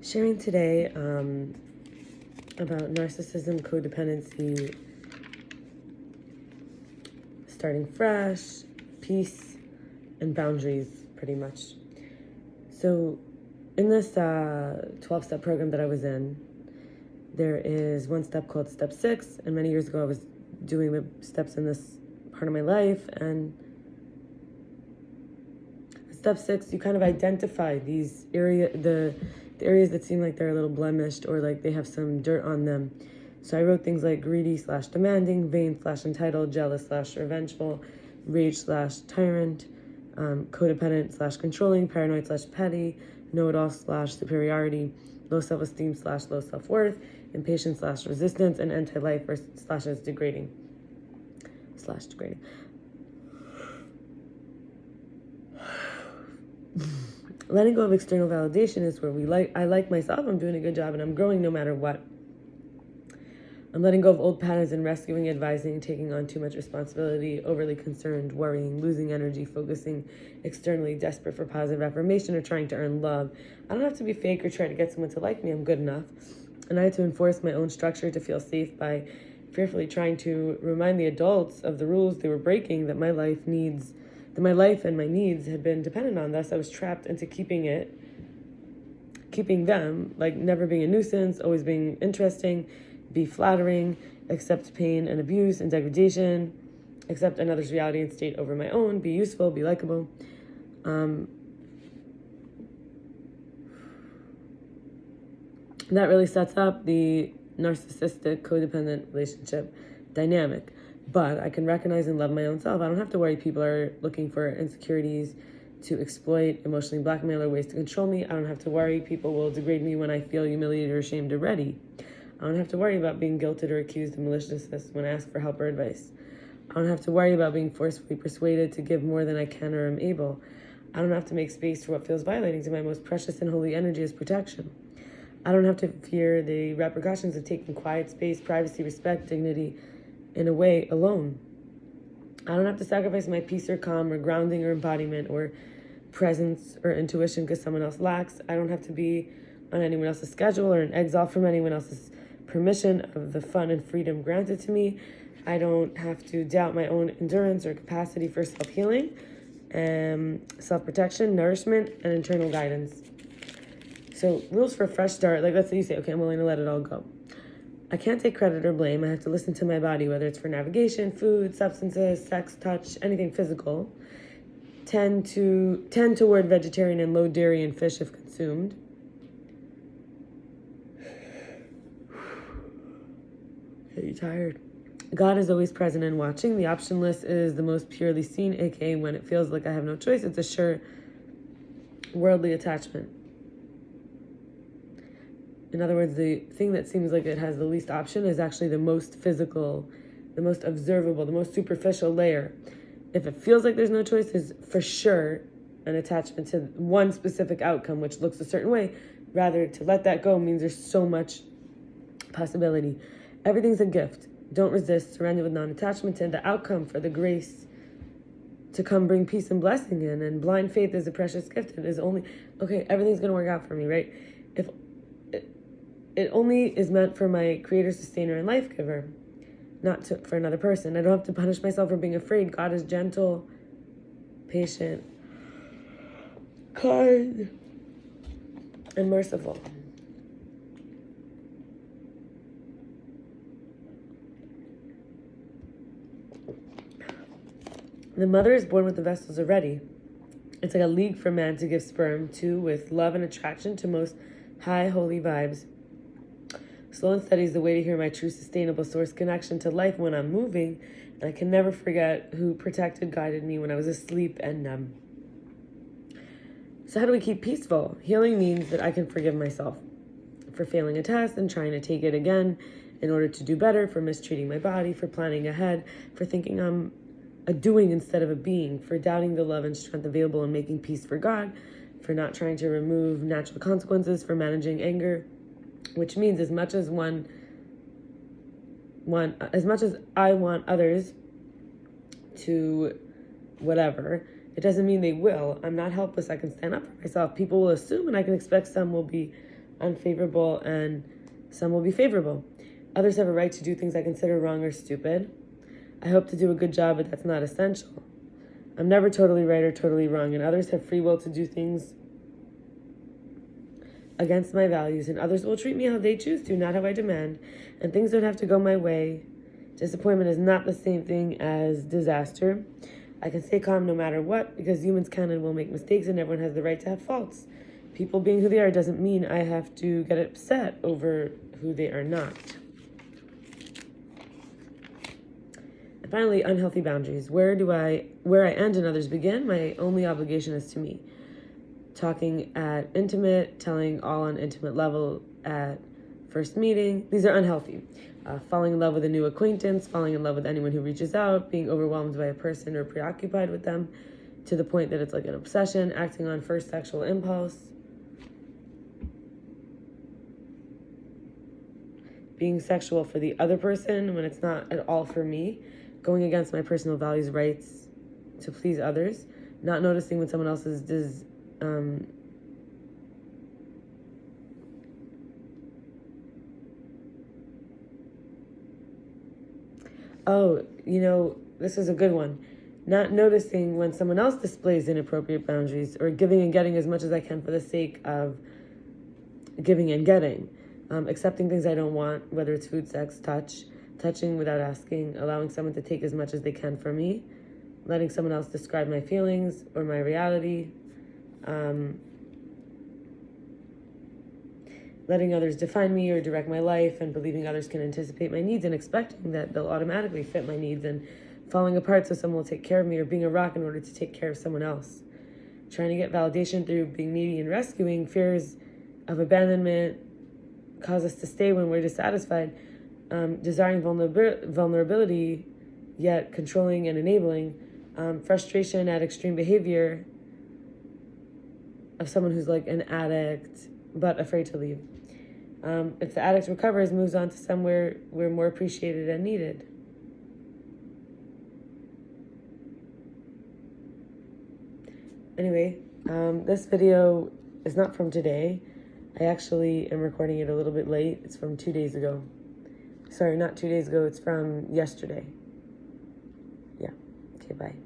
Sharing today about narcissism, codependency, starting fresh, peace, and boundaries, pretty much. So in this 12-step program that I was in, there is one step called Step 6, and many years ago I was doing the steps in this part of my life, and Step 6, you kind of identify these the areas that seem like they're a little blemished or like they have some dirt on them. So I wrote things like greedy/demanding, vain/entitled, jealous/revengeful, rage/tyrant, codependent/controlling, paranoid/petty, know-it-all/superiority, low self-esteem/low self-worth, impatient/resistance, and anti-life / degrading. Letting go of external validation is where I like myself, I'm doing a good job, and I'm growing no matter what. I'm letting go of old patterns and rescuing, advising, taking on too much responsibility, overly concerned, worrying, losing energy, focusing externally, desperate for positive affirmation, or trying to earn love. I don't have to be fake or try to get someone to like me. I'm good enough. And I had to enforce my own structure to feel safe by fearfully trying to remind the adults of the rules they were breaking, that my life and my needs had been dependent on. Thus, I was trapped into keeping them, like never being a nuisance, always being interesting, be flattering, accept pain and abuse and degradation, accept another's reality and state over my own, be useful, be likable. That really sets up the narcissistic, codependent relationship dynamic. But I can recognize and love my own self. I don't have to worry people are looking for insecurities to exploit, emotionally blackmail, or ways to control me. I don't have to worry people will degrade me when I feel humiliated or ashamed already. I don't have to worry about being guilted or accused of maliciousness when asked for help or advice. I don't have to worry about being forcefully persuaded to give more than I can or am able. I don't have to make space for what feels violating to my most precious and holy energy as protection. I don't have to fear the repercussions of taking quiet space, privacy, respect, dignity, in a way, alone. I don't have to sacrifice my peace or calm or grounding or embodiment or presence or intuition because someone else lacks. I don't have to be on anyone else's schedule or an exile from anyone else's permission of the fun and freedom granted to me. I don't have to doubt my own endurance or capacity for self-healing, self-protection, nourishment, and internal guidance. So rules for a fresh start, like let's say you say, okay, I'm willing to let it all go. I can't take credit or blame. I have to listen to my body, whether it's for navigation, food, substances, sex, touch, anything physical. Tend toward vegetarian and low dairy and fish if consumed. Are you tired? God is always present and watching. The option list is the most purely seen, aka when it feels like I have no choice, it's a sure worldly attachment. In other words, the thing that seems like it has the least option is actually the most physical, the most observable, the most superficial layer. If it feels like there's no choice, there's for sure an attachment to one specific outcome, which looks a certain way. Rather, to let that go means there's so much possibility. Everything's a gift. Don't resist. Surrender with non-attachment to the outcome for the grace to come bring peace and blessing in. And blind faith is a precious gift. It is only, okay, everything's going to work out for me, right? If it only is meant for my creator, sustainer, and life giver, not for another person. I don't have to punish myself for being afraid. God is gentle, patient, kind, and merciful. The mother is born with the vessels already. It's like a league for man to give sperm to with love and attraction to most high, holy vibes. Slow and steady is the way to hear my true sustainable source connection to life when I'm moving, and I can never forget who protected, guided me when I was asleep and numb. So how do we keep peaceful? Healing means that I can forgive myself for failing a test and trying to take it again in order to do better, for mistreating my body, for planning ahead, for thinking I'm a doing instead of a being, for doubting the love and strength available and making peace for God, for not trying to remove natural consequences, for managing anger, which means as much as I want others to whatever, it doesn't mean they will. I'm not helpless. I can stand up for myself. People will assume, and I can expect some will be unfavorable, and some will be favorable. Others have a right to do things I consider wrong or stupid. I hope to do a good job, but that's not essential. I'm never totally right or totally wrong, and others have free will to do things against my values, and others will treat me how they choose to, not how I demand, and things don't have to go my way. Disappointment is not the same thing as disaster. I can stay calm no matter what, because humans can and will make mistakes, and everyone has the right to have faults. People being who they are doesn't mean I have to get upset over who they are not. And finally, unhealthy boundaries. Where I end and others begin, my only obligation is to me. Talking at intimate, telling all on intimate level at first meeting, these are unhealthy. Falling in love with a new acquaintance, falling in love with anyone who reaches out, being overwhelmed by a person or preoccupied with them to the point that it's like an obsession, acting on first sexual impulse, being sexual for the other person when it's not at all for me, going against my personal values, rights to please others, not noticing when someone else is this is a good one. Not noticing when someone else displays inappropriate boundaries, or giving and getting as much as I can for the sake of giving and getting. Accepting things I don't want, whether it's food, sex, touching without asking, allowing someone to take as much as they can from me, letting someone else describe my feelings or my reality, letting others define me or direct my life, and believing others can anticipate my needs and expecting that they'll automatically fit my needs, and falling apart so someone will take care of me, or being a rock in order to take care of someone else. Trying to get validation through being needy and rescuing, fears of abandonment cause us to stay when we're dissatisfied, desiring vulnerability, yet controlling and enabling, frustration at extreme behavior of someone who's like an addict but afraid to leave. If the addict recovers, moves on to somewhere we're more appreciated and needed. Anyway, this video is not from today. I actually am recording it a little bit late. It's from 2 days ago. Sorry, not 2 days ago. It's from yesterday. Yeah. Okay, bye.